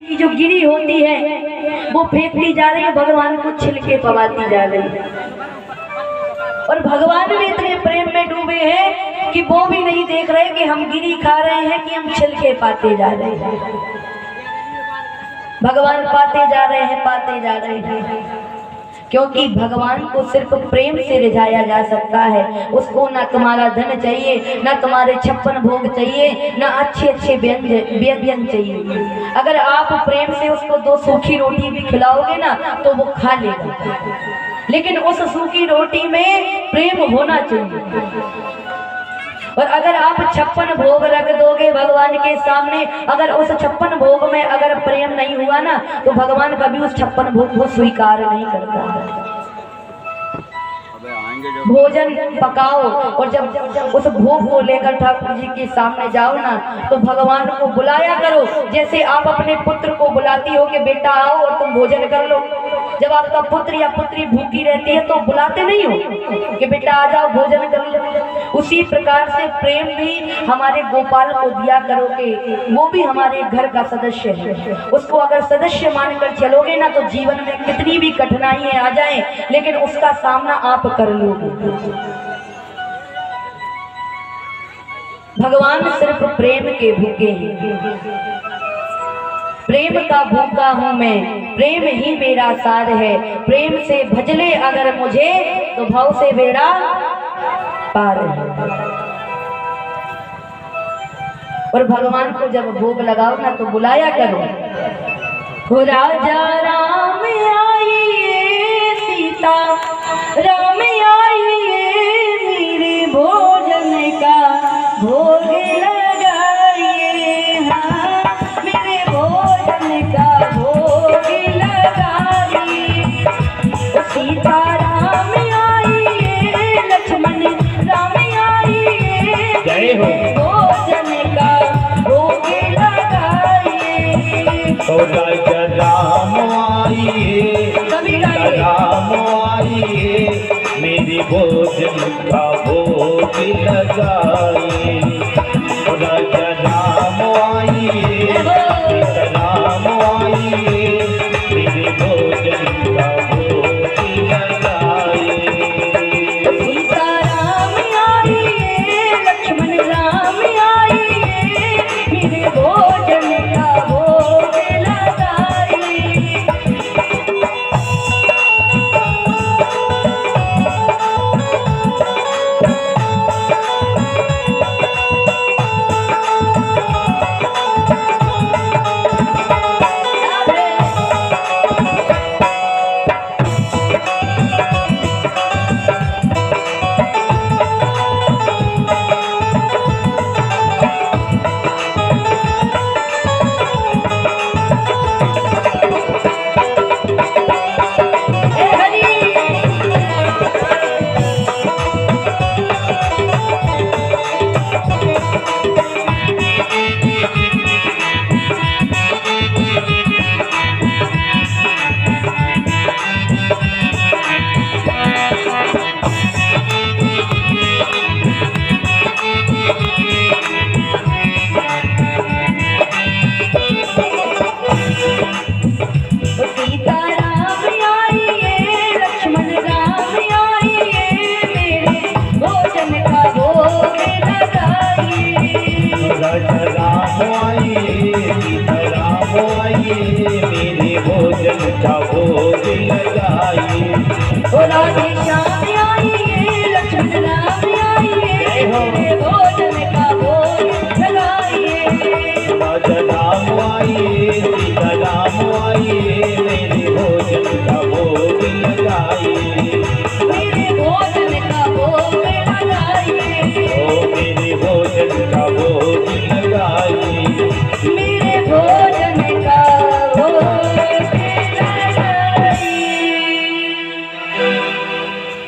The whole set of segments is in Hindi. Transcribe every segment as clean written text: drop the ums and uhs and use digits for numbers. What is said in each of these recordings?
जो गिरी होती है वो फेंकती जा रही है, भगवान को छिलके पवाती जा रही है। और भगवान भी इतने प्रेम में डूबे हैं कि वो भी नहीं देख रहे कि हम गिरी खा रहे हैं कि हम छिलके पाते जा रहे हैं। भगवान पाते जा रहे हैं, पाते जा रहे हैं, क्योंकि भगवान को सिर्फ प्रेम से रिझाया जा सकता है। उसको ना तुम्हारा धन चाहिए, ना तुम्हारे 56 भोग चाहिए, ना अच्छे अच्छे व्यंजन चाहिए। अगर आप प्रेम से उसको 2 सूखी रोटी भी खिलाओगे ना तो वो खा लेगा, लेकिन उस सूखी रोटी में प्रेम होना चाहिए। और अगर आप 56 भोग रख दोगे भगवान के सामने, अगर उस 56 भोग में अगर प्रेम नहीं हुआ ना तो भगवान कभी उस 56 भोग को स्वीकार नहीं करता है। भोजन पकाओ और जब उस भोग को लेकर ठाकुर जी के सामने जाओ ना तो भगवान को बुलाया करो, जैसे आप अपने पुत्र को बुलाती हो कि बेटा आओ और तुम भोजन कर लो। जब आपका पुत्र या पुत्री भूखी रहती है तो बुलाते नहीं हो कि बेटा आ जाओ भोजन कर लो। उसी प्रकार से प्रेम भी हमारे गोपाल को दिया करो कि वो भी हमारे घर का सदस्य है। उसको अगर सदस्य मानकर चलोगे ना तो जीवन में कितनी भी कठिनाइयां आ जाएं लेकिन उसका सामना आप कर लोगे। भगवान सिर्फ प्रेम के भूखे हैं। प्रेम का भूखा हूं मैं, प्रेम ही मेरा सार है। प्रेम से भजले अगर मुझे तो भाव से बेड़ा पार है। और भगवान को जब भोग लगाओ ना तो बुलाया करो, हो राजा राम आइए, सीता राम आइए, मेरे भोजन का भोग लगाइए। हाँ, मेरे भोजन का भोग लगाइए। सीता राम आइए, लक्ष्मण राम आइए, जय हो, भोजन का भोग लगाइए। राजा राम आइए, राम आइए, मेरे भोजन का भोग लगाइए। राजा राम आइए, राम आइए, मेरे भोजन का भोग लगाइए। सीता राम आइए, लक्ष्मण राम आइए, मेरे भोजन का भोग लगाइए।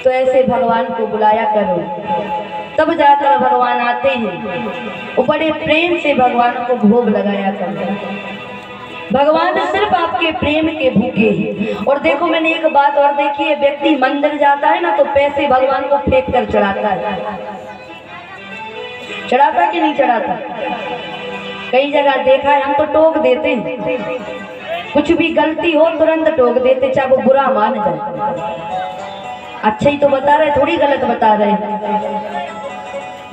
तो ऐसे भगवान को बुलाया करो, तब जाकर भगवान आते हैं। वो बड़े प्रेम से भगवान को भोग लगाया करो। भगवान सिर्फ आपके प्रेम के भूखे हैं। और देखो मैंने एक बात और देखी है, व्यक्ति मंदिर जाता है ना तो पैसे भगवान को फेंक कर चढ़ाता है। चढ़ाता कि नहीं चढ़ाता? कई जगह देखा है, हम तो टोक देते हैं, कुछ भी गलती हो तुरंत टोक देते, चाहे वो बुरा मान जाए। अच्छा ही तो बता रहे, थोड़ी गलत बता रहे हैं।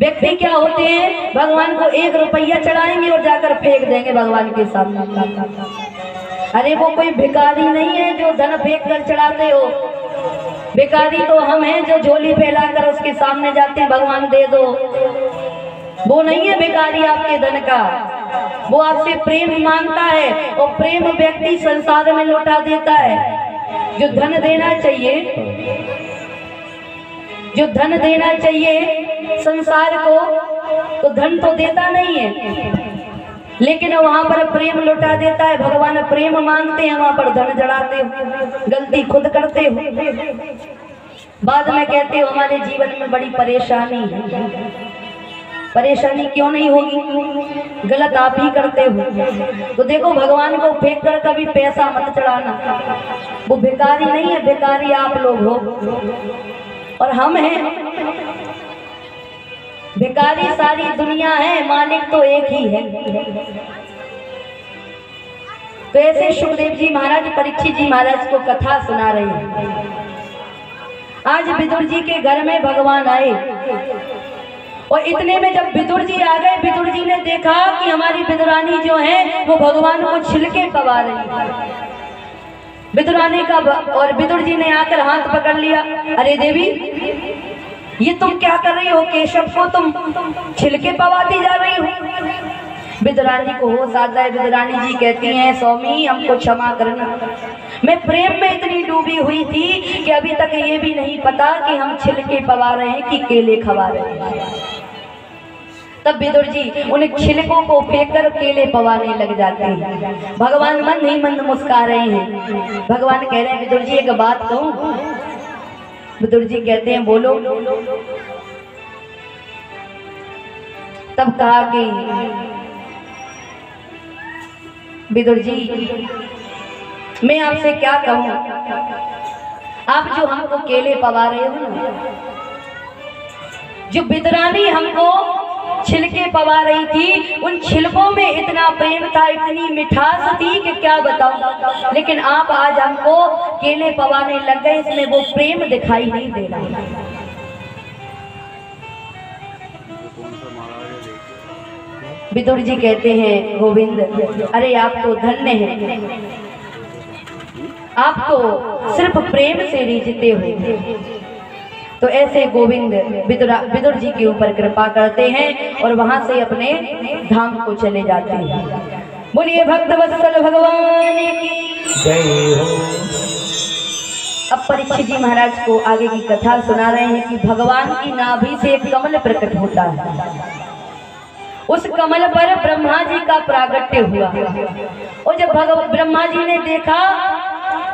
व्यक्ति क्या होते हैं, भगवान को 1 रुपया चढ़ाएंगे और जाकर फेंक देंगे भगवान के सामने। अरे वो कोई भिखारी नहीं है जो धन फेंक कर चढ़ाते हो, भिखारी तो हम हैं जो झोली फैलाकर उसके सामने जाते हैं, भगवान दे दो। वो नहीं है भिखारी आपके धन का, वो आपसे प्रेम मांगता है, और प्रेम व्यक्ति संसार में लौटा देता है। जो धन देना चाहिए, जो धन देना चाहिए संसार को, तो धन तो देता नहीं है, लेकिन वहां पर प्रेम लौटा देता है। भगवान प्रेम मांगते हैं, वहां पर धन जड़ाते हो, गलती खुद करते हो, बाद में कहते हो हमारे जीवन में बड़ी परेशानी है। परेशानी क्यों नहीं होगी, गलत आप ही करते हो। तो देखो, भगवान को फेंक कर कभी पैसा मत चढ़ाना, वो भिखारी नहीं है, भिखारी आप लोग हो और हम हैं। भिखारी सारी दुनिया है, मालिक तो एक ही है। तो ऐसे सुखदेव जी महाराज परीक्षित जी महाराज को कथा सुना रहे हैं। आज विदुर जी के घर में भगवान आए, और इतने में जब विदुर जी आ गए, विदुर जी ने देखा कि हमारी विदुरानी जो है वो भगवान को छिलके पवा रही है। विदुरानी का, और विदुर जी ने आकर हाथ पकड़ लिया। अरे देवी, ये तुम क्या कर रही हो, केशव को तुम छिलके पवाती जा रही हो। विदुरानी को होश आता है, विदुरानी जी कहती हैं, स्वामी हमको क्षमा करना, मैं प्रेम में इतनी डूबी हुई थी कि अभी तक ये भी नहीं पता कि हम छिलके पवा रहे हैं कि केले खवा रहे हैं। तब विदुर जी उन छिलकों को फेंक कर केले पवाने लग जाते हैं। भगवान मंद ही मंद मुस्कुरा रहे हैं। भगवान कह रहे हैं, विदुर जी एक बात कहूं। विदुर जी कहते हैं, बोलो। तब कहा कि विदुर जी, मैं आपसे क्या कहूं, आप जो हमको केले पवा रहे हो ना, जो विदुरानी हमको छिलके पवा रही थी, उन छिलकों में इतना प्रेम था, इतनी मिठास थी कि क्या बताऊं। लेकिन आप आज हमको केले पवाने लग गए, इसमें वो प्रेम दिखाई नहीं दे रहा। विदुर जी कहते हैं, गोविंद, अरे आप तो धन्य हैं, आप तो सिर्फ प्रेम से रिझते हो। तो ऐसे गोविंद विदुर जी के ऊपर कृपा करते हैं और वहां से अपने धाम को चले जाते हैं। बोलिए भक्त वत्सल भगवान की जय हो। अब परीक्षित जी महाराज को आगे की कथा सुना रहे हैं कि भगवान की नाभि से एक कमल प्रकट होता है। उस कमल पर ब्रह्मा जी का प्रागट्य हुआ, और जब ब्रह्मा जी ने देखा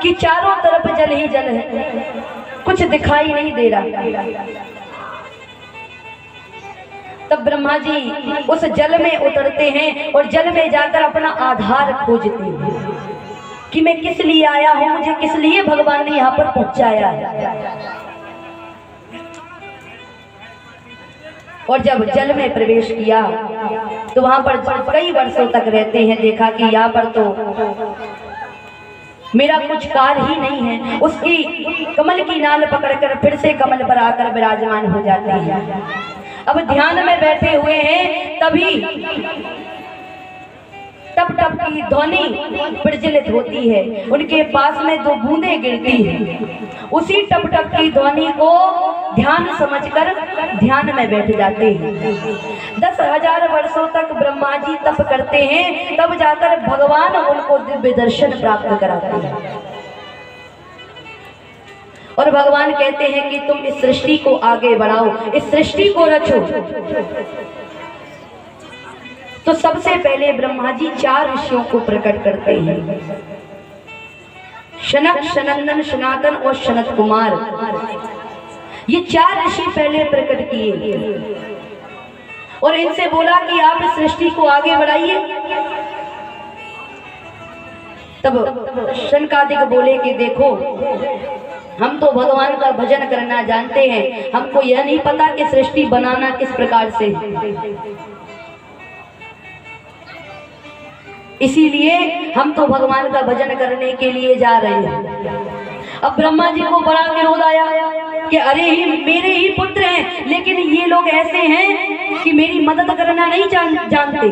कि चारों तरफ जल ही जल है, कुछ दिखाई नहीं दे रहा, तब ब्रह्मा जी उस जल में उतरते हैं और जल में जाकर अपना आधार खोजते हैं कि मैं किस लिए आया हूं, मुझे किस लिए भगवान ने यहाँ पर पहुंचाया है। और जब जल में प्रवेश किया तो वहां पर कई वर्षों तक रहते हैं। देखा कि यहाँ पर तो मेरा कुछ काल ही नहीं है। उसकी कमल की नाल पकड़कर फिर से कमल पर आकर विराजमान हो जाते हैं। अब ध्यान में बैठे हुए हैं, तभी टप टप की ध्वनि प्रज्वलित होती है। उनके पास में 2 बूंदें गिरती हैं। उसी टप टप की ध्वनि को ध्यान समझकर ध्यान में बैठ जाते हैं। 10,000 वर्षों तक ब्रह्मा जी तप करते हैं, तब जाकर भगवान उनको दिव्य दर्शन प्राप्त कराते हैं। और भगवान कहते हैं कि तुम इस सृष्टि को आगे बढ़ाओ, इस सृष्टि को रचो। तो सबसे पहले ब्रह्मा जी 4 ऋषियों को प्रकट करते हैं, शनक, सनंदन, सनातन और सनत कुमार। ये 4 ऋषि पहले प्रकट किए और इनसे बोला कि आप इस सृष्टि को आगे बढ़ाइए। तब शनकादिक बोले कि देखो, हम तो भगवान का भजन करना जानते हैं, हमको यह नहीं पता कि सृष्टि बनाना किस प्रकार से है। इसीलिए हम तो भगवान का भजन करने के लिए जा रहे हैं। अब ब्रह्मा जी को बड़ा विरोध आया कि अरे ही मेरे ही पुत्र हैं, लेकिन ये लोग ऐसे हैं कि मेरी मदद करना नहीं जानते।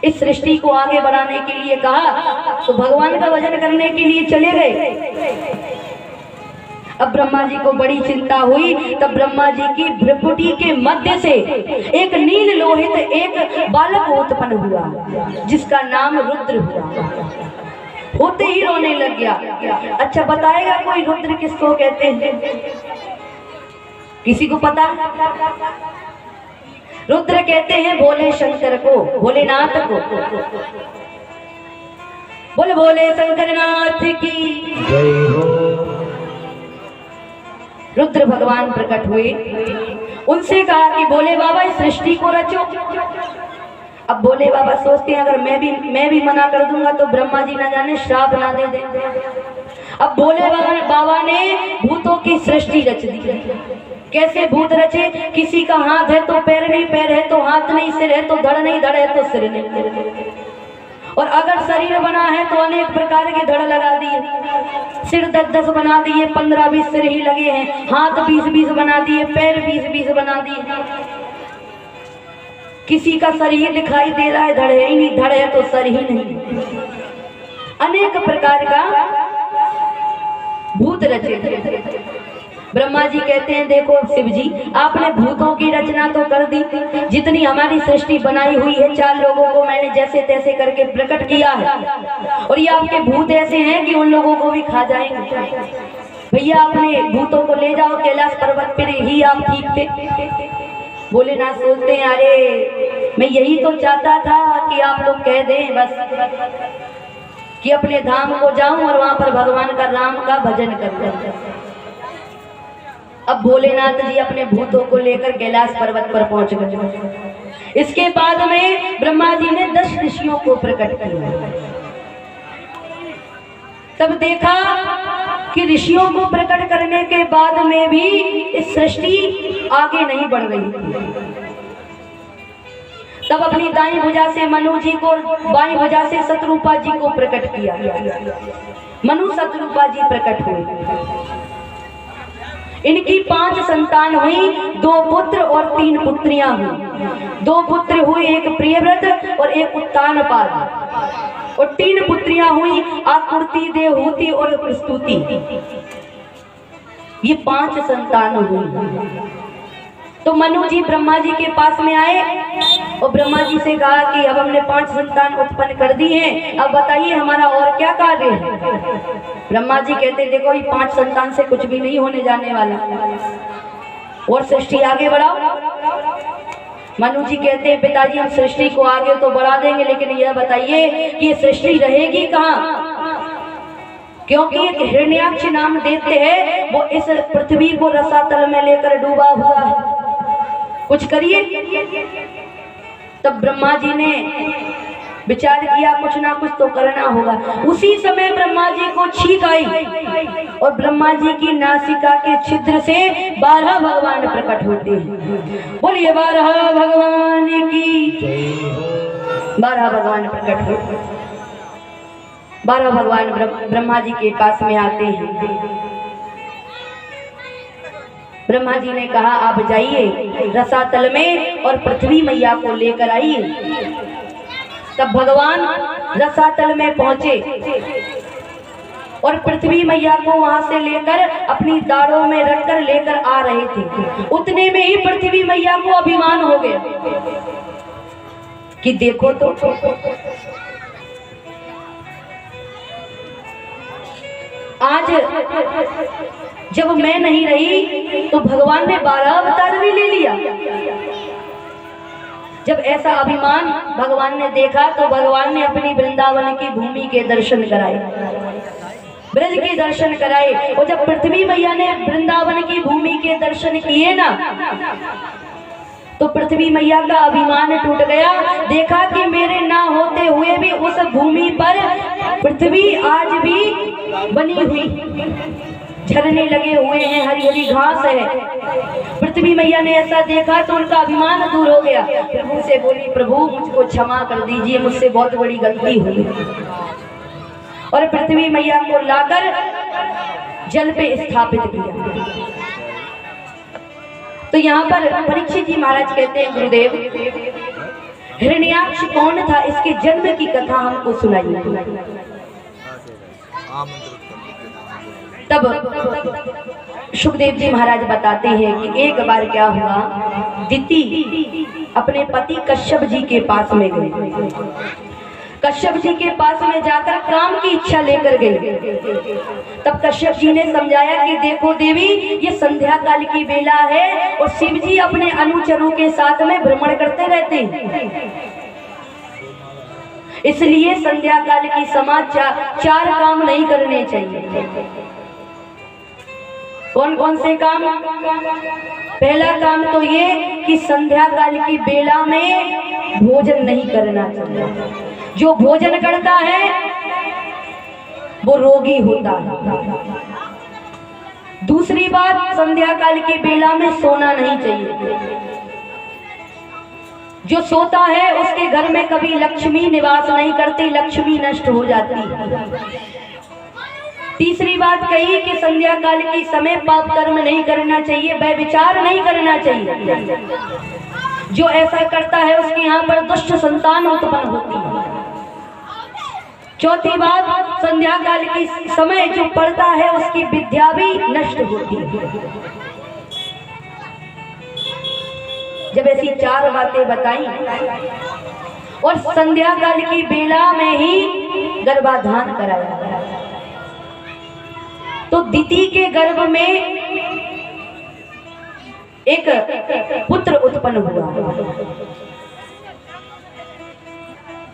इस सृष्टि को आगे बढ़ाने के लिए कहा तो भगवान का भजन करने के लिए चले गए। अब ब्रह्मा जी को बड़ी चिंता हुई। तब ब्रह्मा जी की भ्रुकुटी के मध्य से एक नील लोहित एक बालक उत्पन्न हुआ जिसका नाम रुद्र हुआ। होते ही रोने लग गया। अच्छा बताएगा कोई रुद्र किसको कहते हैं? किसी को पता? रुद्र कहते हैं भोले शंकर को, भोलेनाथ को। बोले भोले शंकरनाथ की जय हो। रुद्र भगवान प्रकट हुए, उनसे कहा कि भोले बाबा इस सृष्टि को रचो। अब भोले बाबा सोचते हैं अगर मैं भी मना कर दूंगा तो ब्रह्मा जी ना जाने श्राप ना दे दे। अब भोले बाबा ने भूतों की सृष्टि रच दी। कैसे भूत रचे? किसी का हाथ है तो पैर नहीं, पैर है तो हाथ नहीं, सिर है तो धड़ नहीं, धड़ है तो सिर नहीं। और अगर शरीर बना है तो अनेक प्रकार के धड़ लगा दिए। सिर 10-10 बना दिए, 15-20 सिर ही लगे हैं। हाथ 20-20 बना दिए, पैर 20-20 बना दिए। किसी का शरीर दिखाई दे रहा है, धड़ है ही नहीं, धड़ है तो सर ही नहीं। अनेक प्रकार का भूत रचे। ब्रह्मा जी कहते हैं देखो शिव जी, आपने भूतों की रचना तो कर दी, जितनी हमारी सृष्टि बनाई हुई है 4 लोगों को मैंने जैसे तैसे करके प्रकट किया है, और ये आपके भूत ऐसे हैं कि उन लोगों को भी खा जाएंगे। भैया अपने भूतों को ले जाओ, कैलाश पर्वत पर ही आप ठीक थे। भोलेनाथ सोचते हैं अरे मैं यही तो चाहता था कि आप लोग कह दें बस कि अपने धाम को जाऊं और वहां पर भगवान का राम का भजन करूं। अब भोलेनाथ जी अपने भूतों को लेकर कैलाश पर्वत पर पहुंच गए। इसके बाद में ब्रह्मा जी ने 10 ऋषियों को प्रकट किया। तब देखा कि ऋषियों को प्रकट करने के बाद में भी इस सृष्टि आगे नहीं बढ़ रही थी। तब अपनी दाईं भुजा से मनु जी को, बाईं भुजा से शत्रुपा जी को प्रकट किया। मनु शत्रुपा जी प्रकट हुए। इनकी 5 संतान हुई, 2 पुत्र और 3 पुत्रियां हुई। 2 पुत्र हुए, एक प्रियव्रत और एक उत्तानपाद, और 3 पुत्रियां हुई, आकृति, देवहूति और प्रस्तुति। ये 5 संतान हुई। तो मनु जी ब्रह्मा जी के पास में आए और ब्रह्मा जी से कहा कि अब हमने 5 संतान उत्पन्न कर दी हैं, अब बताइए हमारा और क्या कार्य है। ब्रह्मा जी कहते देखो ये 5 संतान से कुछ भी नहीं होने जाने वाला, और सृष्टि आगे बढ़ाओ। मनु जी कहते हैं पिताजी हम सृष्टि को आगे तो बढ़ा देंगे, लेकिन यह बताइए कि ये सृष्टि रहेगी कहाँ? क्योंकि एक हिरण्याक्ष नाम देते हैं, वो इस पृथ्वी को रसातल में लेकर डूबा हुआ है, कुछ करिए। तब ब्रह्मा जी ने विचार किया कुछ ना कुछ तो करना होगा। उसी समय ब्रह्मा जी को छींक आई और ब्रह्मा जी की नासिका के छिद्र से 12 भगवान प्रकट होते हैं। बोलिए 12 भगवान की। 12 भगवान प्रकट होते, 12 भगवान ब्रह्मा जी के पास में आते हैं। ब्रह्मा जी ने कहा आप जाइए रसातल में और पृथ्वी मैया को लेकर आइए। तब भगवान रसातल में पहुंचे और पृथ्वी मैया को वहां से लेकर अपनी दाढ़ों में रखकर लेकर आ रहे थे। उतने में ही पृथ्वी मैया को अभिमान हो गया कि देखो तो आज जब मैं नहीं रही तो भगवान ने 12 अवतार भी ले लिया। जब ऐसा अभिमान भगवान ने देखा तो भगवान ने अपनी वृंदावन की भूमि के दर्शन कराए, ब्रज के दर्शन कराए। और जब पृथ्वी मैया ने वृंदावन की भूमि के दर्शन किए ना, तो पृथ्वी मैया का अभिमान टूट गया। देखा कि मेरे ना होते हुए भी उस भूमि पर पृथ्वी आज भी बनी हुई, झरने लगे हुए हैं, हरी हरी घास है। पृथ्वी मैया ने ऐसा देखा तो उनका अभिमान दूर हो गया। प्रभु से बोली, प्रभु मुझको क्षमा कर दीजिए, मुझसे बहुत बड़ी गलती हुई। और पृथ्वी मैया को लाकर जल पे स्थापित किया। तो यहाँ पर परीक्षित जी महाराज कहते हैं, गुरुदेव हिरण्याक्ष कौन था, इसके जन्म की कथा हमको सुनाइए। तब सुखदेव जी महाराज बताते हैं कि एक बार क्या हुआ, दिति अपने पति कश्यप जी के पास में गई। कश्यप जी के पास में जाकर काम की इच्छा लेकर गई। तब कश्यप जी ने समझाया कि देखो देवी, ये संध्या काल की बेला है और शिव जी अपने अनुचरों के साथ में भ्रमण करते रहते हैं, इसलिए संध्या काल की चार काम नहीं करने चाहिए। कौन कौन से काम? पहला काम तो ये कि संध्या काल की बेला में भोजन नहीं करना चाहिए। जो भोजन करता है वो रोगी होता है। दूसरी बात, संध्या काल की बेला में सोना नहीं चाहिए। जो सोता है उसके घर में कभी लक्ष्मी निवास नहीं करती, लक्ष्मी नष्ट हो जाती है। तीसरी बात कही कि संध्या काल के समय पाप कर्म नहीं करना चाहिए, व्यभिचार नहीं करना चाहिए। जो ऐसा करता है उसके यहाँ पर दुष्ट संतान उत्पन्न होती है। चौथी बात, संध्या काल के समय जो पढ़ता है उसकी विद्या भी नष्ट होती है। जब ऐसी चार बातें बताई और संध्या काल की बेला में ही गर्भाधान कराया, तो दिति के गर्भ में एक पुत्र उत्पन्न हुआ।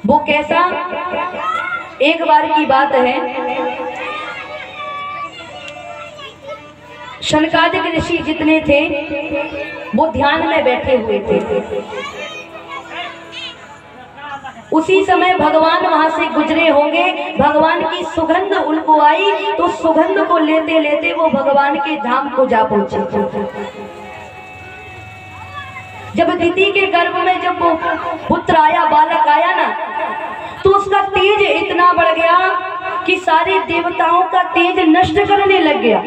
वो कैसा? एक बार की बात है, शनकादिक ऋषि जितने थे वो ध्यान में बैठे हुए थे। उसी समय भगवान वहां से गुजरे होंगे, भगवान की सुगंध उनको आई, तो सुगंध को लेते लेते वो भगवान के धाम को जा पहुंचे। जब दिति के गर्भ में जब वो पुत्र आया, बालक आया ना, तो उसका तेज इतना बढ़ गया कि सारे देवताओं का तेज नष्ट करने लग गया।